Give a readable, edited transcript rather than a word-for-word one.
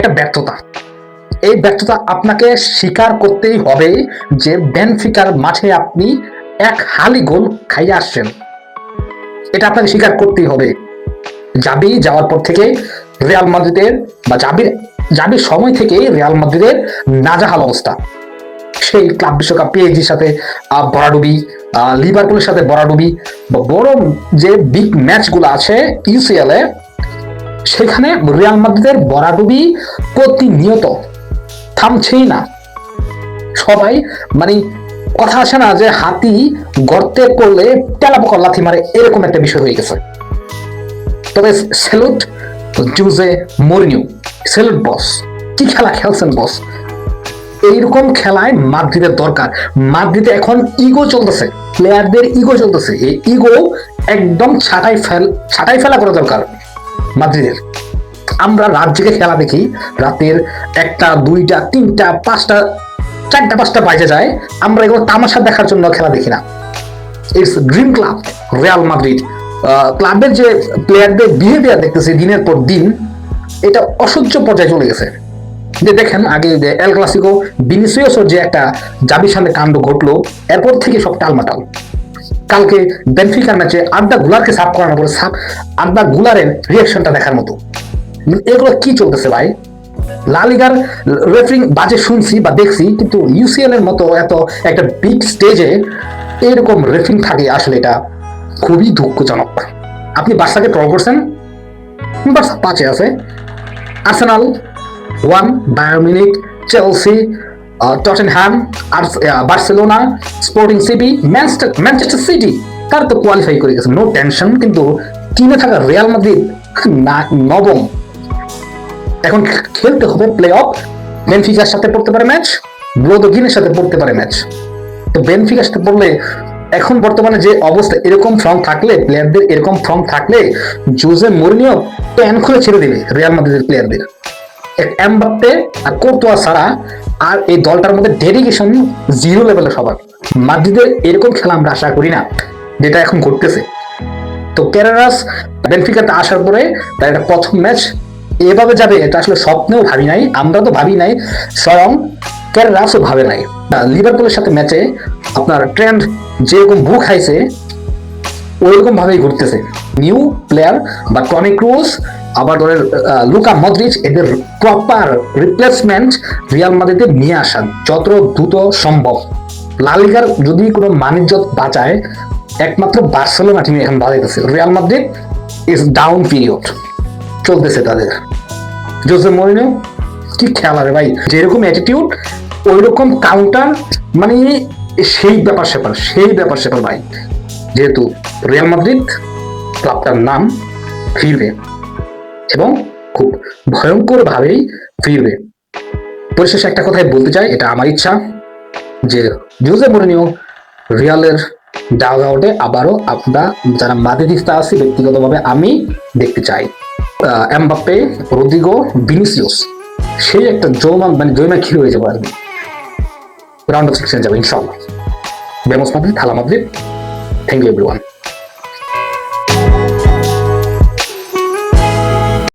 একটা ব্যর্থতা। এই ব্যর্থতা আপনাকে স্বীকার করতেই হবে যে বেনফিকার মাঠে আপনি এক হালি গোল খাইয়ে আসছেন। এটা আপনাকে স্বীকার করতেই হবে। জাবি যাওয়ার পর থেকে রিয়াল মাদ্রিদের বা জাবির সময় থেকে রিয়াল মাদ্রিদের নাজেহাল অবস্থা। সেই ক্লাব বিশ্বকাপ পিএসজির সাথে ভরাডুবি, লিভারপুলের সাথে ভরাডুবি, বড় যে বিগ ম্যাচগুলো আছে ইউসিএল এ, সেখানে রিয়াল মাদ্রিদের ভরাডুবি প্রতিনিয়ত থামছেই না। সবাই মানে কথা আসে না যে হাতি গর্তে করলে তেলাপোকা লাথি মারে, এরকম একটা বিষয় হয়ে গেছে। তবে স্যালুট জোসে মরিনিও, স্যালুট বস, কি খেলা খেলছেন বস। এইরকম খেলায় মাদ্রিদের দরকার। মাদ্রিদে এখন ইগো চলতেছে, প্লেয়ারদের ইগো চলতেছে। এই ইগো একদম ছাটাই ফেলা করা দরকার মাদ্রিদের। আমরা রাত জেগে খেলা দেখি, রাতের 1টা 2টা 3টা 5টা 4টা 5টা বাজে যায়। আমরা এগুলো তামাশা দেখার জন্য খেলা দেখি না। It's dream club Real Madrid. ক্লাবের যে প্লেয়ারদের বিহেভিয়ার দেখতেছি দিনের পর দিন, এটা অসহ্য পর্যায়ে চলে গেছে। যে দেখেন আগে যে এল ক্লাসিকো ভিনিসিয়াসের যে একটা জাবির সামনে কাণ্ড ঘটলো, এরপর থেকে সব টালমাটাল। কালকে বেনফিকার ম্যাচে আর্দা গুলারকে সাফ করানোর পরে আর্দা গুলারের রিয়াকশনটা দেখার মতো। এগুলো কি চলতেছে ভাই? লা লিগার রেফারিং বাজে শুনছি বা দেখছি, কিন্তু ইউসিএল এর মতো এত একটা বিগ স্টেজে এরকম রেফারিং থাকে, আসলে এটা খুবই দুঃখজনক। আপনি বার্সাকে ট্রল করছেন, বার্সা 5-এ আছে, Arsenal 1, Bayern Munich, Chelsea, Tottenham, Barcelona, sporting city, Manchester city তার তো কোয়ালিফাই করে গেছে, নো টেনশন। কিন্তু টিমে থাকা রিয়াল মাদ্রিদ নবম। এখন খেলতে হবে প্লে অফ। বেনফিকার সাথে পড়তে পারে ম্যাচ, ব্লোদোগিনের সাথে পড়তে পারে ম্যাচ। তো বেনফিকার সাথে পড়লে এখন বর্তমানে যে অবস্থা, এরকম ফর্ম থাকলে, প্লেয়ারদের এরকম ফর্ম থাকলে জোসে মরিনিও প্যান খুলে ছেড়ে দেবে রিয়াল মাদ্রিদের প্লেয়ারদের। এমবাপ্পে আর কোর্তোয়া ছাড়া আর এই দলটার মধ্যে ডেডিকেশন জিরো লেভেলে সবার। মাদ্রিদের এরকম খেলা আমরা আশা করি না, যেটা এখন ঘটতেছে। তো ক্যারেরাস বেনফিকাতে আসার পরে তার একটা প্রথম ম্যাচ এভাবে যাবে, এটা আসলে স্বপ্নেও ভাবি নাই, আমরা তো ভাবি নাই, স্বয়ং ক্যারেরাসও ভাবে নাই। লিভারপুলের সাথে ম্যাচে আপনার ট্রেন্ড যেরকম বুক খাইছে, ওইরকম ভাবেই ঘুরতেছে। নিউ প্লেয়ার বা টনি ক্রুজ, আবার ধরেন লুকা মদ্রিচ, এদের প্রপার রিপ্লেসমেন্ট রিয়াল মাদ্রিদে নিয়ে আসা যত দ্রুত সম্ভব। লা লিগার যদি কোনো মানিজ্যত বাঁচায়, একমাত্র বার্সেলোনা টিম এখন বাজাইতেছে। Real Madrid is down period চলতেছে তাদের। জোসে মরিনিও কি খেলা রে ভাই, যেরকম অ্যাটিটিউড ওইরকম কাউন্টার, মানে সেই ব্যাপার স্যাপার ভাই। যেহেতু রিয়াল মাদ্রিদ ক্লাবটার নাম ফিরবে এবং খুব ভয়ঙ্কর ভাবেই ফিরবে। পরিশেষে একটা কথাই বলতে চাই, এটা আমার ইচ্ছা যে জোসে মরিনিও রিয়ালের ডাগআউটে আবারও আমরা যারা মাদ্রিদিস্তা আছি ব্যক্তিগতভাবে আমি দেখতে চাই। এমবাপ্পে, রদ্রিগো, ভিনিসিয়াস, সেই একটা জয়মা ক্ষীর হয়ে যাবে আর কি। রাউন্ড অফ 16 যাবে ইনশাআল্লাহ। ভেমোস মাদ্রিদ, থালা মাদ্রিদ। Thank you everyone.